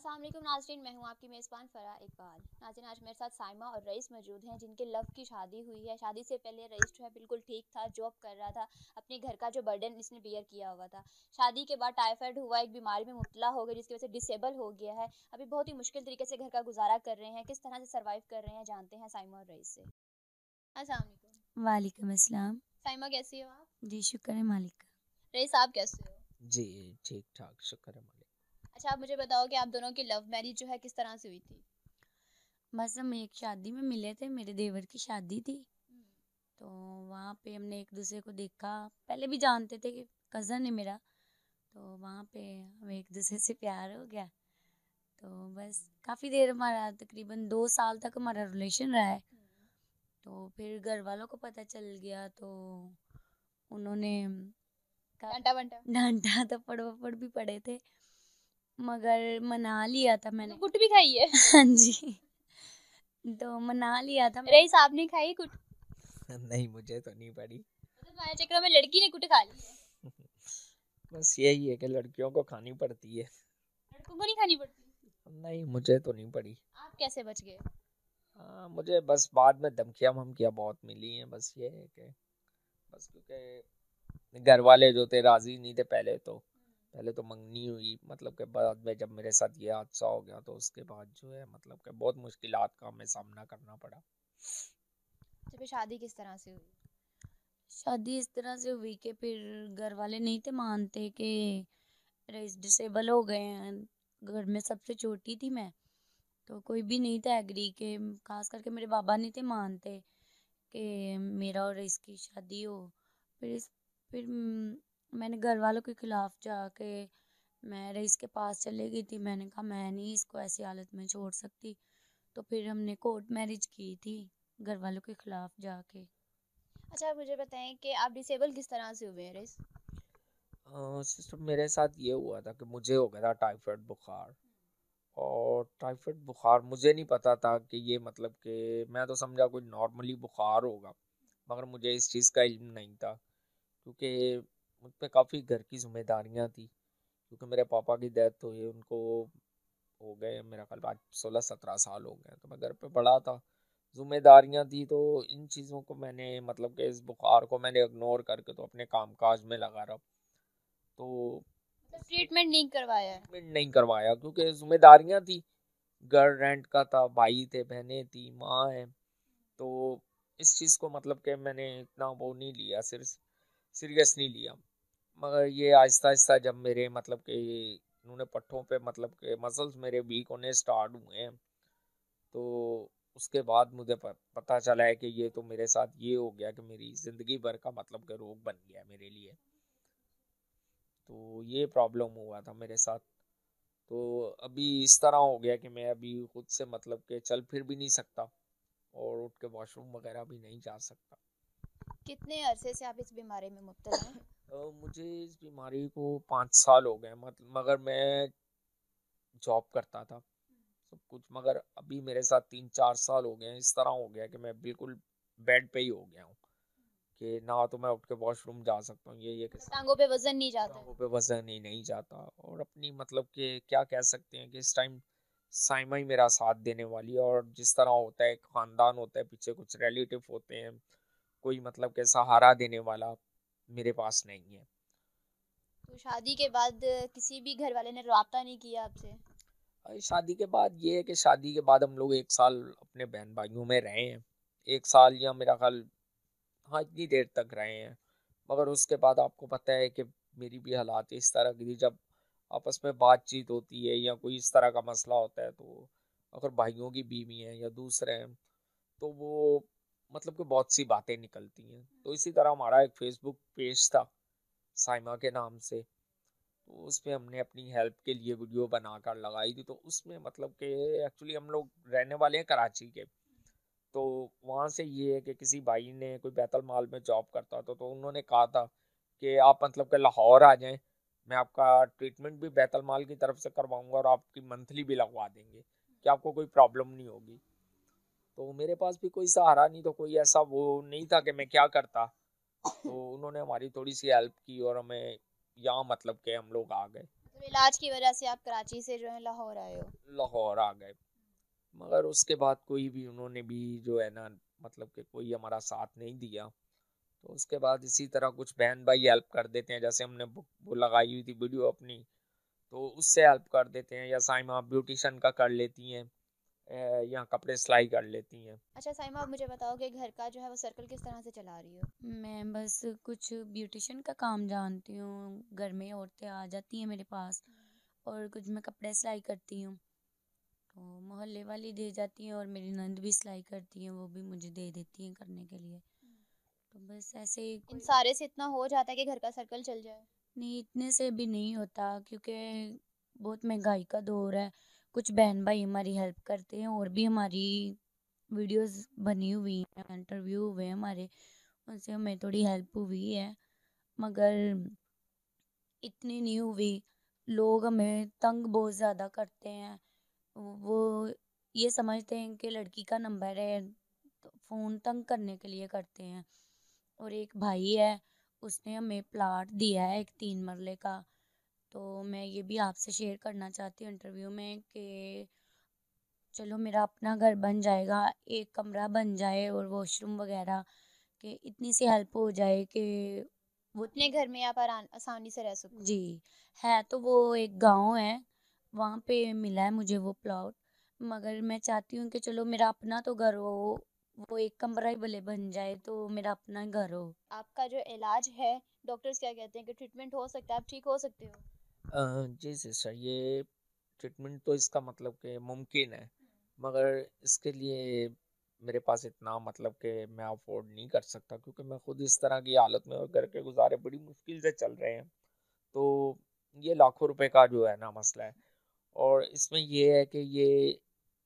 अस्सलाम वालेकुम नाज़रीन, मैं हूँ आपकी मेज़बान फ़रा इकबाल। नाज़रीन, आज मेरे साथ साइमा और रईस मौजूद हैं जिनके लव की शादी हुई है। शादी से पहले रईस जो है बिल्कुल ठीक था, जॉब कर रहा था, अपने घर का जो बर्डन इसने बियर किया हुआ था। शादी के बाद टाइफाइड हुआ, एक बीमारी में मुब्तला हो गई जिसकी वजह से डिसेबल हो गया है। अभी बहुत ही मुश्किल तरीके से घर का गुजारा कर रहे हैं। किस तरह से सर्वाइव कर रहे हैं जानते हैं साइमा और रईस से। अस्सलाम वालेकुम। वालेकुम अस्सलाम। साइमा कैसी हो आप? जी शुक्र है मालिक का। रईस आप कैसे हो? जी ठीक ठाक, शुक्र है मालिक। अच्छा, आप मुझे बताओ कि आप दोनों की लव मैरिज जो है किस तरह से हुई थी? बस हम एक शादी में मिले थे, मेरे देवर की शादी थी। तो वहाँ पे हमने एक दूसरे को देखा, पहले भी जानते थे कि कज़न है मेरा। तो वहाँ पे हमें एक दूसरे से प्यार हो गया। तो बस काफ़ी देर हमारा तकरीबन 2 साल तक हमारा रिलेशन रहा है। तो फिर घर वालों को पता चल गया तो उन्होंने डांटा वंटा? डांटा, थप्पड़ वप्पड़ भी पड़े थे, मगर मना लिया था मैंने। तो कुट भी खाई है? हाँ जी, तो मना लिया था मैंने। रईस आपने खाई कुट? नहीं, मुझे तो नहीं पड़ी। मतलब तुम्हारे चक्कर में लड़की ने कुट खा ली है? बस यही है कि लड़कियों को खानी पड़ती है। लड़कों को नहीं खानी पड़ती? नहीं, मुझे तो नहीं पड़ी। आप कैसे बच गए? हाँ, मुझे बस बाद में धमकियाँ वमकियाँ बहुत मिली हैं। बस ये है कि बस क्योंकि घर वाले जो थे राजी नहीं थे पहले तो मंगनी हुई, मतलब कि बाद में जब मेरे साथ ये हादसा हो गया तो उसके बाद जो है मतलब कि बहुत मुश्किलात का हमें सामना करना पड़ा। तो फिर शादी किस तरह से हुई? शादी इस तरह से हुई कि फिर घर वाले नहीं थे मानते कि रईस डिसेबल हो गए हैं। घर में सबसे छोटी थी मैं, तो कोई भी नहीं था एग्री के, खास करके मेरे बाबा नहीं थे मानते कि मेरा और रईस की शादी हो। फिर मैंने घर वालों के खिलाफ जाके मैं रईस के पास चले गई थी। मैंने कहा मैं नहीं इसको ऐसी हालत में छोड़ सकती। तो फिर हमने कोर्ट मैरिज की थी घर वालों के खिलाफ जाके। अच्छा, मुझे बताएं कि आप डिसेबल किस तरह से हुए हैं रईस? सिस्टर, मेरे साथ ये हुआ था कि मुझे हो गया था टाइफाइड बुखार। और टाइफाइड बुखार मुझे नहीं पता था कि ये मतलब कि मैं तो समझा कोई नॉर्मली बुखार होगा, मगर मुझे इस चीज़ का इल्म नहीं था क्योंकि मुझ पे काफ़ी घर की जिम्मेदारियां थी। क्योंकि मेरे पापा की डेथ हुई, उनको हो गए मेरा ख्याल आज 16-17 साल हो गए, तो मैं घर पे पड़ा था, जिम्मेदारियां थी। तो इन चीज़ों को मैंने मतलब कि इस बुखार को मैंने इग्नोर करके तो अपने कामकाज में लगा रहा। तो मतलब ट्रीटमेंट नहीं करवाया है? ट्रीटमेंट नहीं करवाया क्योंकि जिम्मेदारियां थी, घर रेंट का था, भाई थे, बहनें थी, माँ है। तो इस चीज़ को मतलब कि मैंने इतना वो नहीं लिया, सिर्फ सीरियस नहीं लिया। मगर ये आहिस्ता आहिस्ता जब मेरे मतलब कि इन्होंने पट्टों पे मतलब के मसल्स मेरे वीक होने स्टार्ट हुए हैं, तो उसके बाद मुझे पता चला है कि ये तो मेरे साथ ये हो गया कि मेरी ज़िंदगी भर का मतलब कि रोग बन गया मेरे लिए। तो ये प्रॉब्लम हुआ था मेरे साथ। तो अभी इस तरह हो गया कि मैं अभी खुद से मतलब के चल फिर भी नहीं सकता और उठ के वॉशरूम वगैरह भी नहीं जा सकता। कितने अरसे से आप इस बीमारी में मुब्तला हैं? मुझे इस बीमारी को 5 साल हो गए, मतलब मगर मैं जॉब करता था सब कुछ, मगर अभी मेरे साथ 3-4 साल हो गए हैं। इस तरह हो गया कि मैं बिल्कुल बेड पे ही हो गया हूँ कि ना तो मैं उठ के वॉशरूम जा सकता हूँ, ये कि टांगों पे वजन नहीं जाता है? टांगों पे वजन ही नहीं जाता। और अपनी मतलब कि क्या कह सकते हैं कि इस टाइम साइमा ही मेरा साथ देने वाली है। और जिस तरह होता है, खानदान होता है, पीछे कुछ रिलेटिव होते हैं, कोई मतलब के सहारा देने वाला मेरे पास नहीं है। तो शादी के बाद किसी भी घर वाले ने रब्ता नहीं किया आपसे? शादी के बाद ये है कि शादी के बाद हम लोग 1 साल अपने बहन भाइयों में रहे हैं, 1 साल या मेरा ख्याल, हाँ इतनी देर तक रहे हैं। मगर उसके बाद आपको पता है कि मेरी भी हालात इस तरह की थी, जब आपस में बातचीत होती है या कोई इस तरह का मसला होता है, तो अगर भाइयों की बीवी हैं या दूसरे हैं तो वो मतलब कि बहुत सी बातें निकलती हैं। तो इसी तरह हमारा एक फेसबुक पेज था साइमा के नाम से, तो उसमें हमने अपनी हेल्प के लिए वीडियो बनाकर लगाई थी। तो उसमें मतलब कि एक्चुअली हम लोग रहने वाले हैं कराची के, तो वहाँ से ये है कि किसी भाई ने कोई बैतल माल में जॉब करता था, तो उन्होंने कहा था कि आप मतलब कि लाहौर आ जाएं, मैं आपका ट्रीटमेंट भी बैतल माल की तरफ से करवाऊंगा और आपकी मंथली भी लगवा देंगे कि आपको कोई प्रॉब्लम नहीं होगी। तो मेरे पास भी कोई सहारा नहीं, तो कोई ऐसा वो नहीं था कि मैं क्या करता। तो उन्होंने हमारी थोड़ी सी हेल्प की और हमें यहाँ मतलब के हम लोग आ गए। तो इलाज की वजह से आप कराची से जो है लाहौर आए हो? लाहौर आ गए। मगर उसके बाद कोई भी उन्होंने भी जो है ना, मतलब कि कोई हमारा साथ नहीं दिया। तो उसके बाद इसी तरह कुछ बहन भाई हेल्प कर देते हैं, जैसे हमने वो लगाई हुई थी वीडियो अपनी, तो उससे हेल्प कर देते हैं, या साइमा ब्यूटिशन का कर लेती हैं, या कपड़े सिलाई कर लेती हैं। अच्छा साइमा, आप मुझे बताओ कि घर का जो है वो सर्कल किस तरह से चला रही हो? मैं बस कुछ ब्यूटिशन का काम जानती हूँ, घर में औरतें आ जाती हैं मेरे पास, और कुछ मैं कपड़े सिलाई करती हूँ, तो मोहल्ले वाली दे जाती हैं, और मेरी नंद भी सिलाई करती हैं, वो भी मुझे दे देती हैं करने के लिए। तो बस ऐसे ही इन कोई सारे से इतना हो जाता है कि घर का सर्कल चल जाए? नहीं, इतने से भी नहीं होता, क्योंकि बहुत महंगाई का दौर है। कुछ बहन भाई हमारी हेल्प करते हैं, और भी हमारी वीडियोस बनी हुई हैं, इंटरव्यू हुए हैं हमारे, उनसे हमें थोड़ी हेल्प हुई है, मगर इतनी नहीं हुई। लोग हमें तंग बहुत ज़्यादा करते हैं। वो ये समझते हैं कि लड़की का नंबर है, तो फ़ोन तंग करने के लिए करते हैं। और एक भाई है, उसने हमें प्लाट दिया है एक 3 मरले का। तो मैं ये भी आपसे शेयर करना चाहती हूँ इंटरव्यू में कि चलो मेरा अपना घर बन जाएगा, एक कमरा बन जाए और वॉशरूम वगैरह, कि इतनी सी हेल्प हो जाए कि वो अपने घर में आप आसानी से रह सको? जी। है तो वो एक गांव है, वहाँ पे मिला है मुझे वो प्लॉट, मगर मैं चाहती हूँ कि चलो मेरा अपना तो घर हो, वो एक कमरा ही भले बन जाए तो मेरा अपना घर हो। आपका जो इलाज है, डॉक्टर्स क्या कहते हैं कि ट्रीटमेंट हो सकता है, आप ठीक हो सकते हो? जी सिस्टर, ये ट्रीटमेंट तो इसका मतलब कि मुमकिन है, मगर इसके लिए मेरे पास इतना मतलब कि मैं अफोर्ड नहीं कर सकता, क्योंकि मैं खुद इस तरह की हालत में, और घर के गुजारे बड़ी मुश्किल से चल रहे हैं। तो ये लाखों रुपए का जो है ना मसला है, और इसमें ये है कि ये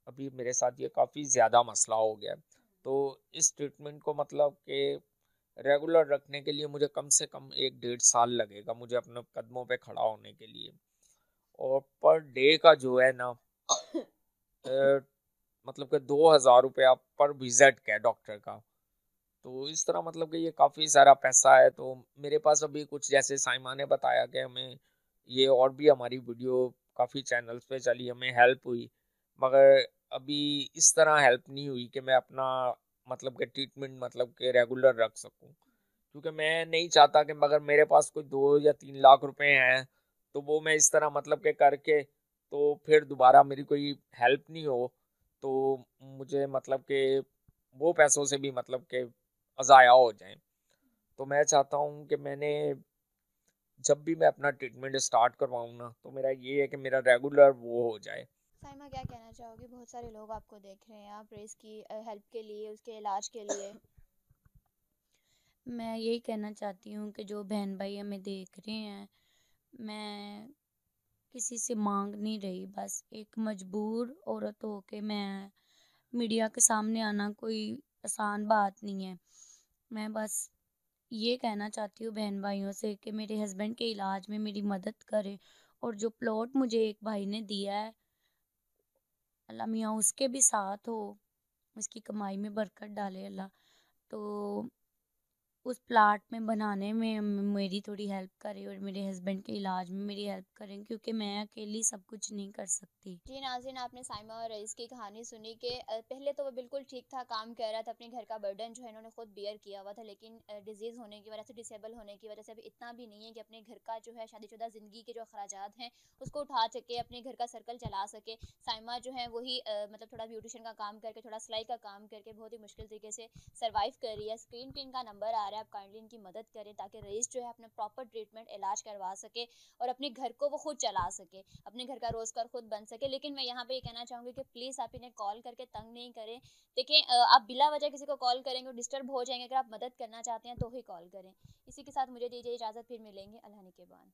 अभी मेरे साथ ये काफ़ी ज़्यादा मसला हो गया है। तो इस ट्रीटमेंट को मतलब कि रेगुलर रखने के लिए मुझे कम से कम 1 डेढ़ साल लगेगा, मुझे अपने कदमों पे खड़ा होने के लिए। और पर डे का जो है ना, अ, मतलब कि 2,000 रुपया पर विजिट का डॉक्टर का। तो इस तरह मतलब कि ये काफ़ी सारा पैसा है। तो मेरे पास अभी कुछ, जैसे साइमा ने बताया कि हमें ये, और भी हमारी वीडियो काफ़ी चैनल्स पे चली, हमें हेल्प हुई, मगर अभी इस तरह हेल्प नहीं हुई कि मैं अपना मतलब कि ट्रीटमेंट मतलब कि रेगुलर रख सकूं। क्योंकि मैं नहीं चाहता कि मगर मेरे पास कोई 2 या 3 लाख रुपए हैं, तो वो मैं इस तरह मतलब के करके, तो फिर दोबारा मेरी कोई हेल्प नहीं हो, तो मुझे मतलब कि वो पैसों से भी मतलब के ज़ाया हो जाएं। तो मैं चाहता हूँ कि मैंने जब भी मैं अपना ट्रीटमेंट स्टार्ट करवाऊँ ना, तो मेरा ये है कि मेरा रेगुलर वो हो जाए। साइमा, क्या कहना चाहोगे? बहुत सारे लोग आपको देख रहे हैं, आप रेस की हेल्प के लिए, उसके इलाज के लिए। मैं यही कहना चाहती हूँ कि जो बहन भाई हमें देख रहे हैं, मैं किसी से मांग नहीं रही, बस एक मजबूर औरत हो के मैं मीडिया के सामने आना कोई आसान बात नहीं है। मैं बस ये कहना चाहती हूँ बहन भाइयों से कि मेरे हस्बैंड के इलाज में मेरी मदद करें, और जो प्लॉट मुझे एक भाई ने दिया है, अल्लाह मियाँ उसके भी साथ हो, उसकी कमाई में बरकत डाले अल्लाह। तो उस प्लाट में बनाने में मेरी थोड़ी हेल्प करें, और मेरे हस्बैंड के इलाज में मेरी हेल्प करें, क्योंकि मैं अकेली सब कुछ नहीं कर सकती। जी नाज़रीन, आपने साइमा और रईस की कहानी सुनी कि पहले तो वो बिल्कुल ठीक था, काम कर रहा था, अपने घर का बर्डन जो है इन्होंने खुद बियर किया हुआ था, लेकिन डिजीज़ होने की वजह से, डिसेबल होने की वजह से अभी इतना भी नहीं है कि अपने घर का जो है शादीशुदा ज़िंदगी के जो अखराजात हैं उसको उठा सके, अपने घर का सर्कल चला सके। साइमा जो है वही मतलब थोड़ा ब्यूटिशन का काम करके, थोड़ा सिलाई का काम करके बहुत ही मुश्किल तरीके से सर्वाइव कर रही है। स्क्रीन पे इनका नंबर आ रहा है, आप काइंडली इनकी मदद करें ताकि रईस जो है अपना प्रॉपर ट्रीटमेंट इलाज करवा सके और अपने घर को वो खुद चला सके, अपने घर का रोजगार खुद बन सके। लेकिन मैं यहाँ पे ये कहना चाहूँगी कि प्लीज़ आप इन्हें कॉल करके तंग नहीं करें। देखिए आप बिला वजह किसी को कॉल करेंगे और डिस्टर्ब हो जाएंगे, अगर आप मदद करना चाहते हैं तो ही कॉल करें। इसी के साथ मुझे दीजिए इजाज़त, फिर मिलेंगे। अल्लाह ने के बाद।